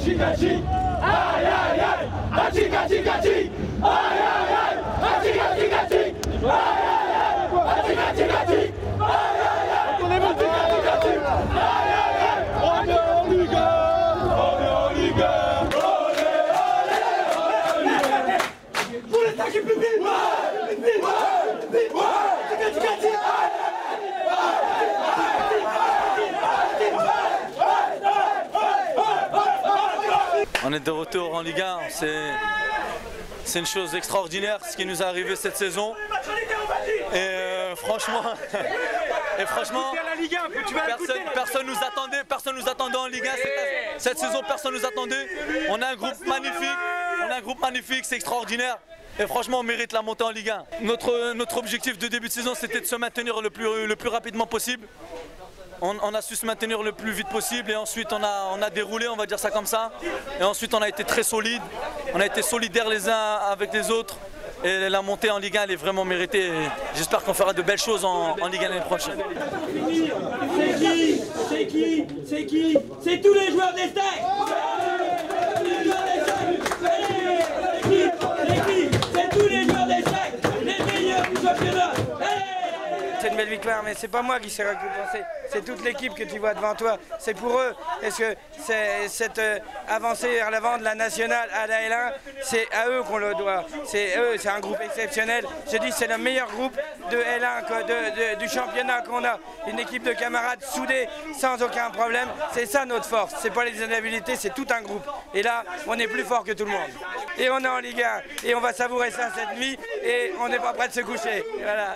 Aïe aïe aïe, aïe aïe aïe, On est de retour en Ligue 1, c'est une chose extraordinaire ce qui nous est arrivé cette saison. Et franchement, personne nous attendait en Ligue 1 cette saison, personne nous attendait. On a un groupe magnifique, c'est extraordinaire. Et franchement, on mérite la montée en Ligue 1. Notre objectif de début de saison, c'était de se maintenir le plus rapidement possible. On a su se maintenir le plus vite possible et ensuite on a déroulé, on va dire ça comme ça. Et ensuite on a été très solide, on a été solidaires les uns avec les autres. Et la montée en Ligue 1 elle est vraiment méritée. J'espère qu'on fera de belles choses en Ligue 1 l'année prochaine. C'est tous les joueurs des Stacks. C'est tous les joueurs des Stacks, les meilleurs du championnat. C'est une belle victoire, mais c'est pas moi qui s'est récompensé, c'est toute l'équipe que tu vois devant toi. C'est pour eux, parce que cette avancée vers l'avant de la nationale à la L1, c'est à eux qu'on le doit. C'est eux, c'est un groupe exceptionnel. Je dis c'est le meilleur groupe de L1 du championnat qu'on a. Une équipe de camarades soudés, sans aucun problème. C'est ça notre force. C'est pas les inhabilités, c'est tout un groupe. Et là, on est plus fort que tout le monde. Et on est en Ligue 1, et on va savourer ça cette nuit, et on n'est pas prêt de se coucher. Et voilà.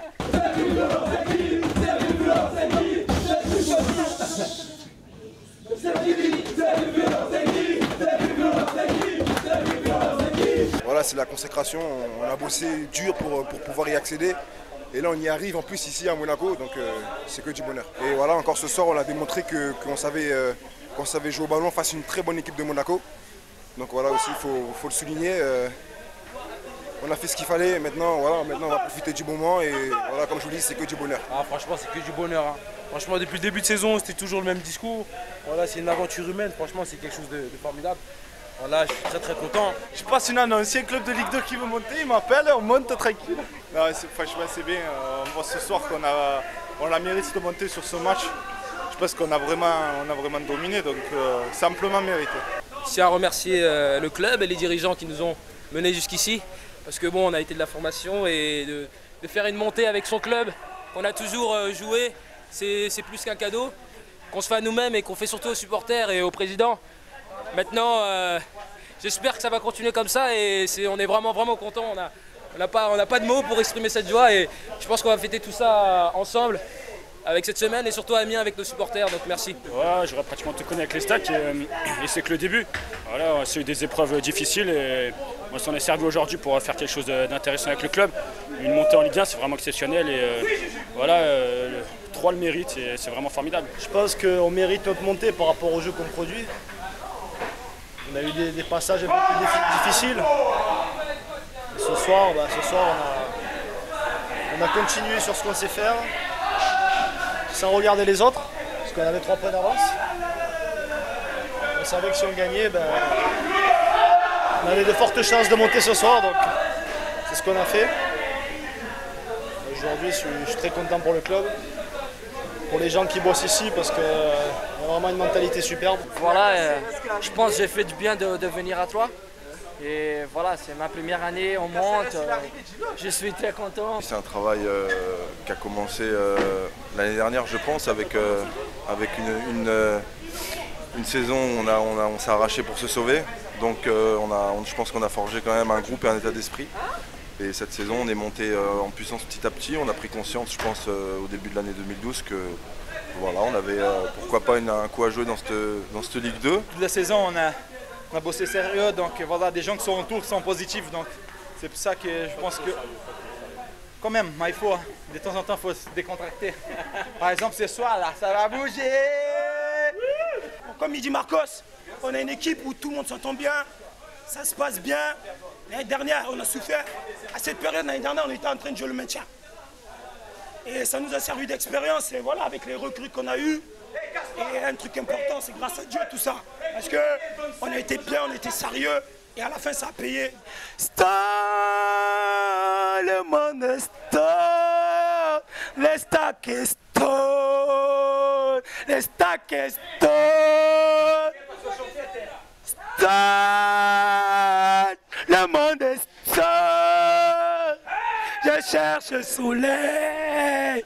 Voilà, c'est la consécration, on a bossé dur pour pouvoir y accéder. Et là on y arrive en plus ici à Monaco, donc c'est que du bonheur. Et voilà, encore ce soir on a démontré qu'on savait jouer au ballon face à une très bonne équipe de Monaco. Donc voilà aussi, il faut le souligner. On a fait ce qu'il fallait, maintenant on va profiter du moment et voilà, comme je vous dis, c'est que du bonheur. Ah, franchement, c'est que du bonheur. Hein. Franchement, depuis le début de saison, c'était toujours le même discours. Voilà, c'est une aventure humaine, franchement, c'est quelque chose de formidable. Voilà, je suis très content. Je passe une ancien club de Ligue 2 qui veut monter, il m'appelle, on monte tranquille. Franchement, c'est bien. On voit ce soir qu'on a mérité de monter sur ce match. Je pense qu'on a vraiment dominé, donc c'est amplement mérité. Je tiens à remercier le club et les dirigeants qui nous ont menés jusqu'ici. Parce que bon, on a été de la formation et de faire une montée avec son club, qu'on a toujours joué, c'est plus qu'un cadeau, qu'on se fait à nous-mêmes et qu'on fait surtout aux supporters et au président. Maintenant, j'espère que ça va continuer comme ça et on est vraiment contents. On n'a pas de mots pour exprimer cette joie et je pense qu'on va fêter tout ça ensemble avec cette semaine et surtout Amiens avec nos supporters, donc merci. Ouais, j'aurais pratiquement tout connu avec les Stacks et c'est que le début. Voilà, c'est eu des épreuves difficiles et on s'en est servi aujourd'hui pour faire quelque chose d'intéressant avec le club. Une montée en Ligue 1, c'est vraiment exceptionnel et voilà, 3 le mérite et c'est vraiment formidable. Je pense qu'on mérite notre montée par rapport au jeu qu'on produit. On a eu des passages un peu plus difficiles. Et ce soir, on a continué sur ce qu'on sait faire, sans regarder les autres, parce qu'on avait 3 points d'avance. On savait que si on gagnait, on avait de fortes chances de monter ce soir, donc c'est ce qu'on a fait. Aujourd'hui, je suis très content pour le club, pour les gens qui bossent ici, parce qu'on a vraiment une mentalité superbe. Voilà, je pense que j'ai fait du bien de venir à toi. Et voilà, c'est ma première année, on monte, je suis très content. C'est un travail qui a commencé l'année dernière, je pense, avec une saison où on s'est arraché pour se sauver. Donc je pense qu'on a forgé quand même un groupe et un état d'esprit. Et cette saison, on est monté en puissance petit à petit. On a pris conscience, je pense, au début de l'année 2012 que voilà, on avait pourquoi pas un coup à jouer dans cette Ligue 2. Toute la saison, on a bossé sérieux, donc voilà, des gens qui sont autour qui sont positifs. Donc c'est pour ça que je pense que quand même, il faut, de temps en temps, il faut se décontracter. Par exemple, ce soir, là, ça va bouger. Comme il dit Marcos, on a une équipe où tout le monde s'entend bien, ça se passe bien. L'année dernière, on a souffert. À cette période, l'année dernière, on était en train de jouer le maintien. Et ça nous a servi d'expérience. Et voilà, avec les recrues qu'on a eues. Et un truc important, c'est grâce à Dieu tout ça. Parce qu'on a été bien, on était sérieux. Et à la fin, ça a payé. Stop, le monde stop. Les stacks stop. Les stacks stop. Stop, le monde stop. Je cherche le soleil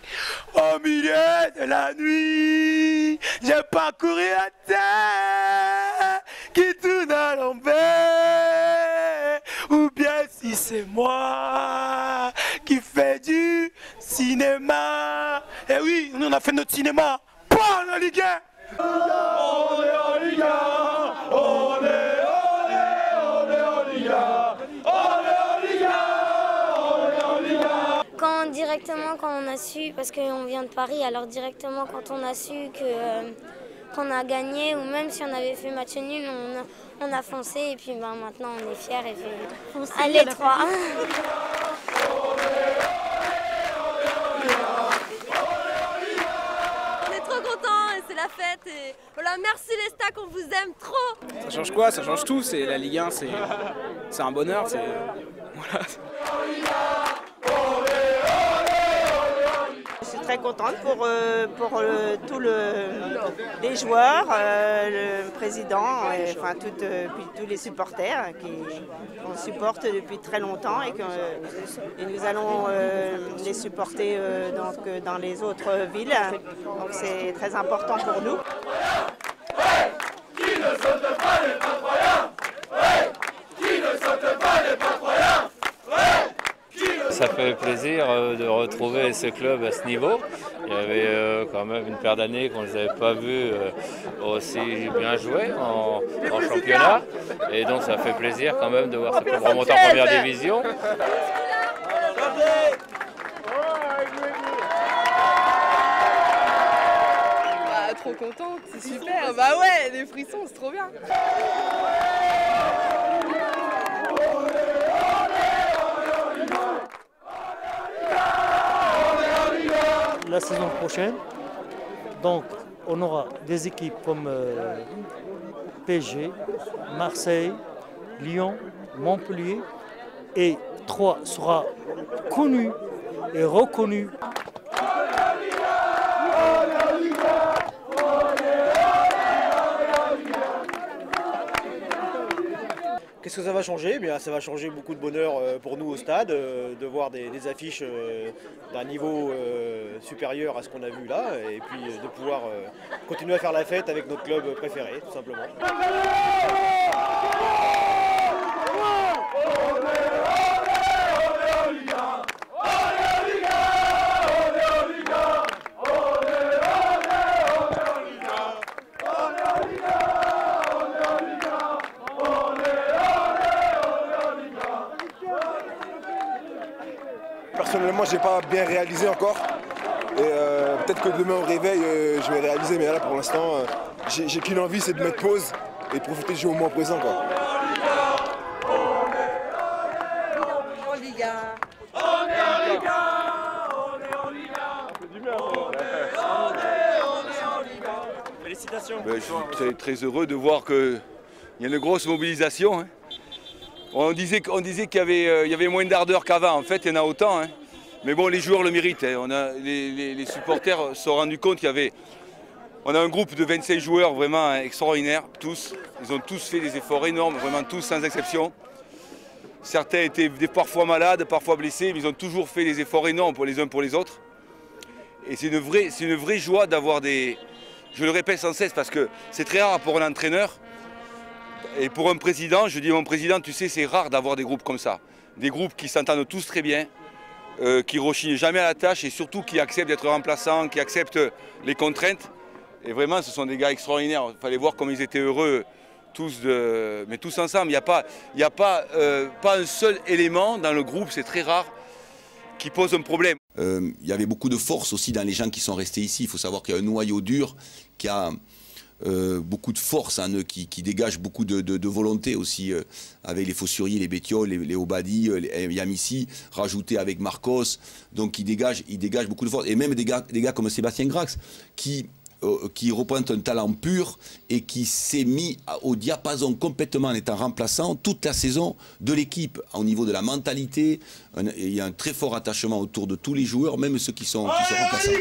au milieu de la nuit. J'ai parcouru la terre qui tourne à l'envers. Ou bien si c'est moi qui fais du cinéma. Eh oui, nous on a fait notre cinéma. Pas la Ligue 1. On est en Ligue 1. On est en Ligue 1. Directement quand on a su, parce qu'on vient de Paris, alors directement quand on a su qu'on a gagné, ou même si on avait fait match nul, on a foncé et puis maintenant on est fiers et puis allez 3. On est trop contents et c'est la fête et voilà, merci les stacks, on vous aime trop. Ça change quoi? Ça change tout, c'est la Ligue 1, c'est un bonheur, c'est voilà. Je suis très contente pour tous les joueurs, le président, et, enfin tous les supporters qu'on supporte depuis très longtemps et nous allons les supporter dans les autres villes. Donc c'est très important pour nous. Qui ne saute pas les Patroyens? Qui ne saute pas les Patroyens? Ça fait plaisir de retrouver ce club à ce niveau. Il y avait quand même une paire d'années qu'on ne les avait pas vus aussi bien jouer en championnat. Et donc ça fait plaisir quand même de voir ce club remonter en première division. Trop contente, c'est super. Bah ouais, les frissons, c'est trop bien. La saison prochaine, donc on aura des équipes comme PSG, Marseille, Lyon, Montpellier et Troyes sera connu et reconnu. Qu'est-ce que ça va changer? Eh bien, ça va changer beaucoup de bonheur pour nous au stade, de voir des affiches d'un niveau supérieur à ce qu'on a vu là, et puis de pouvoir continuer à faire la fête avec notre club préféré, tout simplement. Personnellement, j'ai pas bien réalisé encore. Et peut-être que demain au réveil, je vais réaliser. Mais là, pour l'instant, j'ai qu'une envie, c'est de mettre pause et de profiter du jeu au moment présent, quoi. En Ligue 1. On est en Ligue 1. Félicitations. Je suis très heureux de voir qu'il y a une grosse mobilisation. Hein. On disait qu'il y avait moins d'ardeur qu'avant. En fait, il y en a autant. Hein. Mais bon, les joueurs le méritent. Hein. Les supporters se sont rendus compte qu'il y avait... On a un groupe de 25 joueurs vraiment extraordinaires, tous. Ils ont tous fait des efforts énormes, vraiment tous sans exception. Certains étaient parfois malades, parfois blessés, mais ils ont toujours fait des efforts énormes pour les uns pour les autres. Et c'est une vraie joie d'avoir des... Je le répète sans cesse parce que c'est très rare pour un entraîneur. Et pour un président, je dis à mon président, tu sais, c'est rare d'avoir des groupes comme ça. Des groupes qui s'entendent tous très bien, qui ne rechignent jamais à la tâche et surtout qui acceptent d'être remplaçants, qui acceptent les contraintes. Et vraiment, ce sont des gars extraordinaires. Il fallait voir comme ils étaient heureux, mais tous ensemble. Il n'y a pas un seul élément dans le groupe, c'est très rare, qui pose un problème. Il y avait beaucoup de force aussi dans les gens qui sont restés ici. Il faut savoir qu'il y a un noyau dur qui a beaucoup de force en eux, qui dégagent beaucoup de volonté aussi, avec les Fossuriers, les Bétiol, les Obadi, les Yamissi, rajouté avec Marcos, donc ils dégagent beaucoup de force. Et même des gars comme Sébastien Grax, qui représente un talent pur et qui s'est mis au diapason complètement en étant remplaçant toute la saison de l'équipe. Au niveau de la mentalité, il y a un très fort attachement autour de tous les joueurs, même ceux qui sont remplaçants.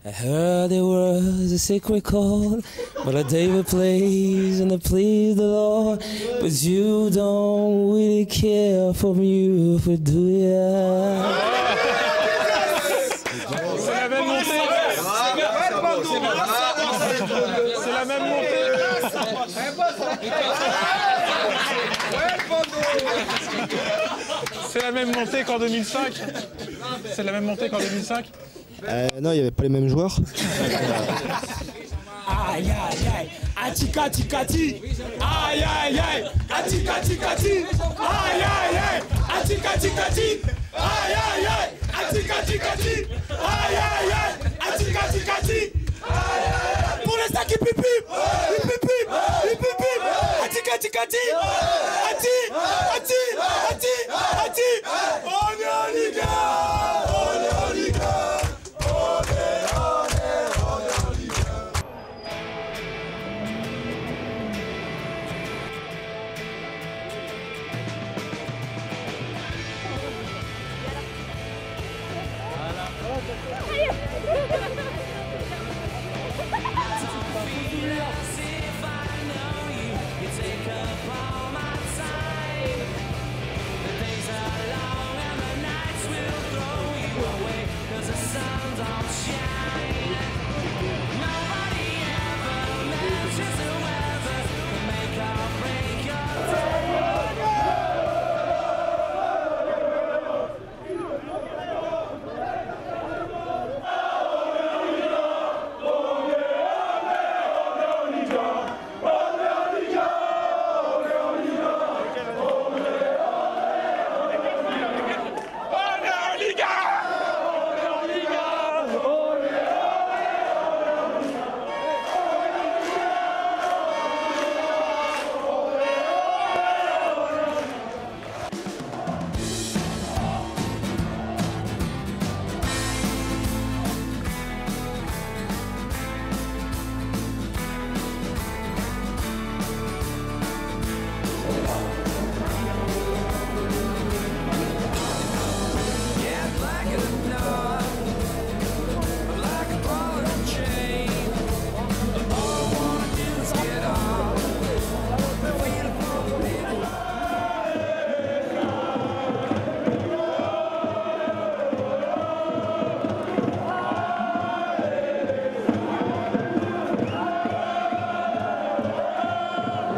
I heard there was a secret chord, but a David plays and it please the Lord. But you don't really care for me, but do ya? C'est la même montée. C'est la même montée. C'est la même montée qu'en 2005. C'est la même montée qu'en 2005. Non, il n'y avait pas les mêmes joueurs. Aïe aïe aïe, atika tikati. Aïe aïe aïe, atika tikati. Aïe aïe aïe, atika tikati. Aïe aïe aïe, atika tikati. Aïe aïe aïe, atika tikati. Pour les sacs hip hip hip, hip hip hip, hip hip hip. Atika tikati. Ati, ati, ati, ati. On est en Liga, on est en Liga.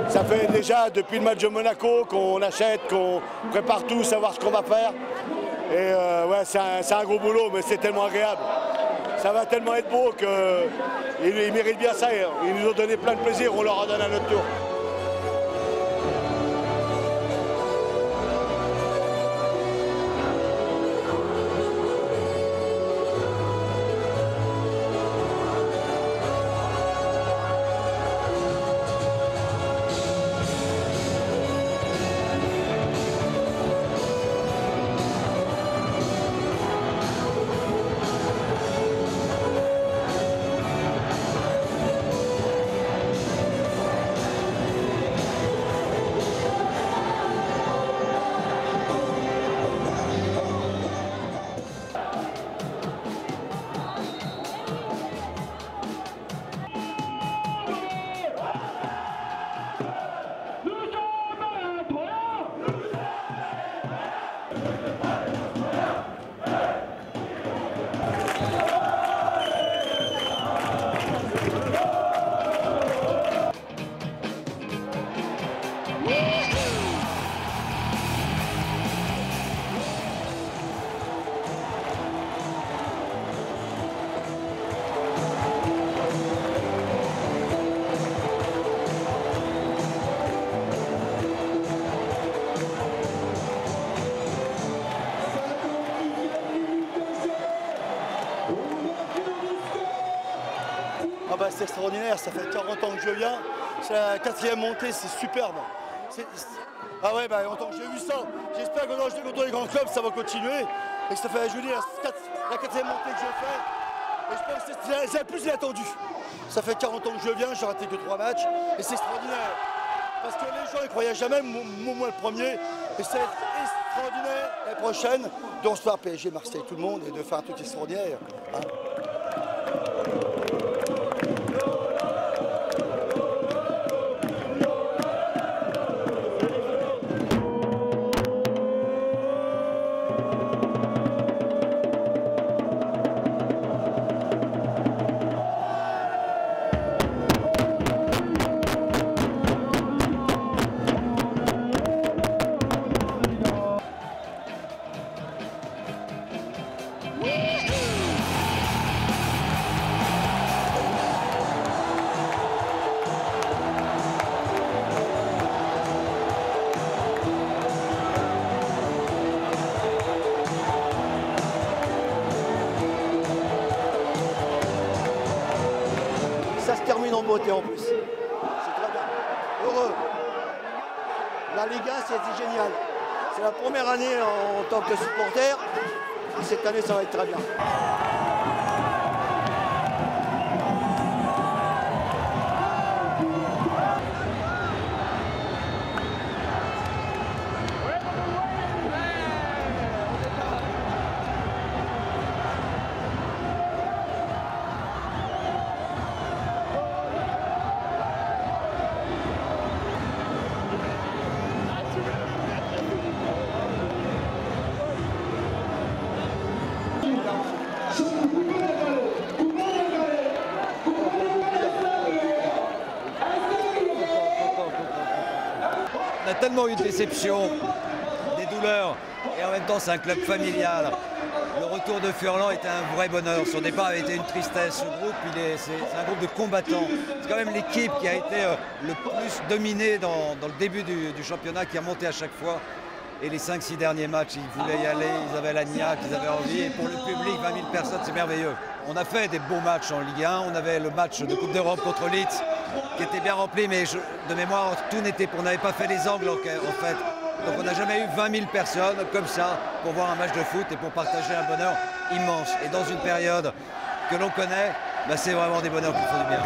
Ça fait déjà depuis le match de Monaco qu'on achète, qu'on prépare tout, savoir ce qu'on va faire. Et ouais, c'est un gros boulot, mais c'est tellement agréable. Ça va tellement être beau qu'ils méritent bien ça. Ils nous ont donné plein de plaisir, on leur en donne à notre tour. Ah bah c'est extraordinaire, ça fait 40 ans que je viens, c'est la 4e montée, c'est superbe. Ah ouais, bah en tant que j'ai vu ça, j'espère que dans contre les grands clubs ça va continuer. Et que ça fait, je veux dire, la 4e montée que je fais, et je pense que c'est la plus inattendu. Ça fait 40 ans que je viens, j'ai raté que 3 matchs, et c'est extraordinaire. Parce que les gens ne croyaient jamais, moi le premier, et c'est extraordinaire la prochaine, de recevoir PSG, Marseille, tout le monde, et de faire un truc extraordinaire. Hein. Ça se termine en beauté en plus. C'est très bien. Heureux. La Ligue 1, c'est génial. C'est la première année en tant que supporter. Et cette année, ça va être très bien. On a tellement eu de déceptions, des douleurs, et en même temps c'est un club familial. Le retour de Furlan était un vrai bonheur. Son départ avait été une tristesse. Ce groupe, c'est un groupe de combattants. C'est quand même l'équipe qui a été le plus dominée dans le début du championnat, qui a monté à chaque fois. Et les 5-6 derniers matchs, ils voulaient y aller, ils avaient la niaque, ils avaient envie. Et pour le public, 20 000 personnes, c'est merveilleux. On a fait des beaux matchs en Ligue 1. On avait le match de Coupe d'Europe contre Leeds qui était bien rempli, mais de mémoire, tout n'était pas. On n'avait pas fait les angles en fait. Donc on n'a jamais eu 20 000 personnes comme ça pour voir un match de foot et pour partager un bonheur immense. Et dans une période que l'on connaît, bah, c'est vraiment des bonheurs qui font du bien.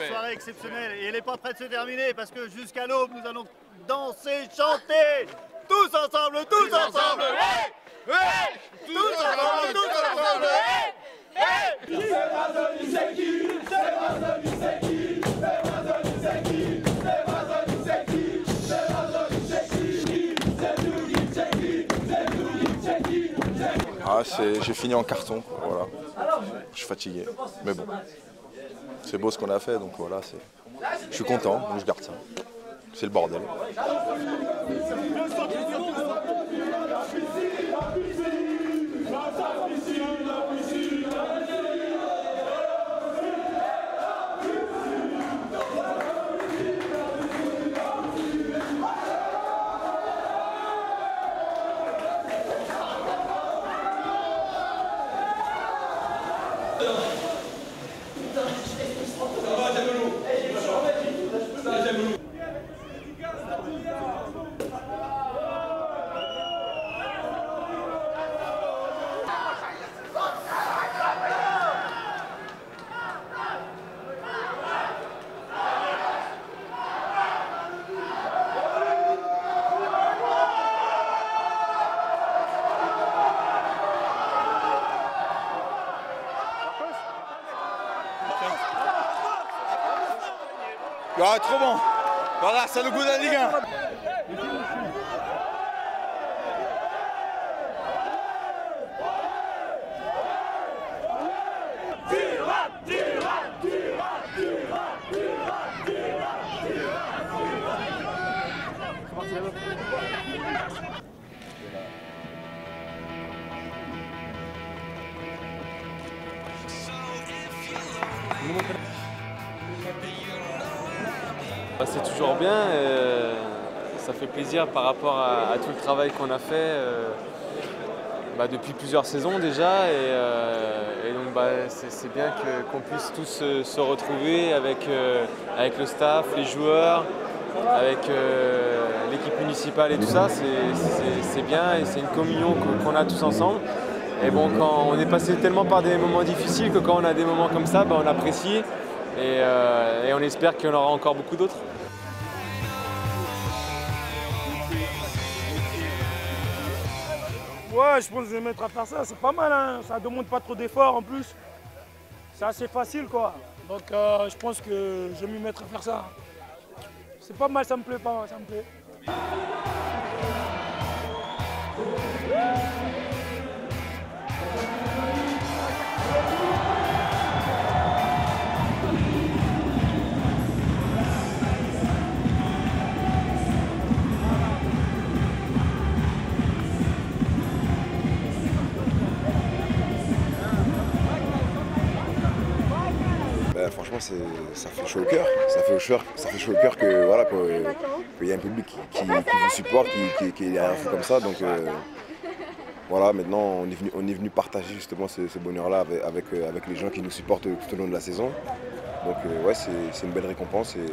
Soirée exceptionnelle et elle n'est pas prête de se terminer parce que jusqu'à l'aube nous allons danser, chanter tous ensemble, tous ensemble. Hey, hey, tous ensemble, tous ensemble. Hey, hey. C'est qui? Ah, j'ai fini en carton, voilà. Je suis fatigué, mais bon, c'est beau ce qu'on a fait, donc voilà, je suis content, donc je garde ça. C'est le bordel. Ah, trop bon. Voilà, c'est le goût de la Ligue 1. C'est toujours bien, ça fait plaisir par rapport à tout le travail qu'on a fait depuis plusieurs saisons déjà et donc c'est bien qu'on puisse tous se retrouver avec le staff, les joueurs, avec l'équipe municipale et tout ça, c'est bien et c'est une communion qu'on a tous ensemble. Et bon, quand on est passé tellement par des moments difficiles que quand on a des moments comme ça, on apprécie et on espère qu'il y en aura encore beaucoup d'autres. Ouais, je pense que je vais mettre à faire ça, c'est pas mal, hein. Ça demande pas trop d'efforts en plus. C'est assez facile quoi. Donc je pense que je vais m'y mettre à faire ça. C'est pas mal, ça me plaît pas, ça me plaît. Franchement, ça fait chaud au cœur. Ça fait chaud au cœur que voilà, qu'il y a un public qui vous supporte, qui est un fou comme ça. Donc voilà, maintenant on est venu partager justement ce bonheur-là avec les gens qui nous supportent tout au long de la saison. Donc ouais, c'est une belle récompense et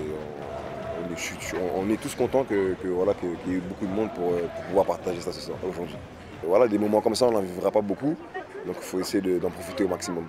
on est tous contents qu'il y ait eu beaucoup de monde pour pouvoir partager ça ce soir, aujourd'hui. Voilà, des moments comme ça, on n'en vivra pas beaucoup, donc il faut essayer d'en profiter au maximum.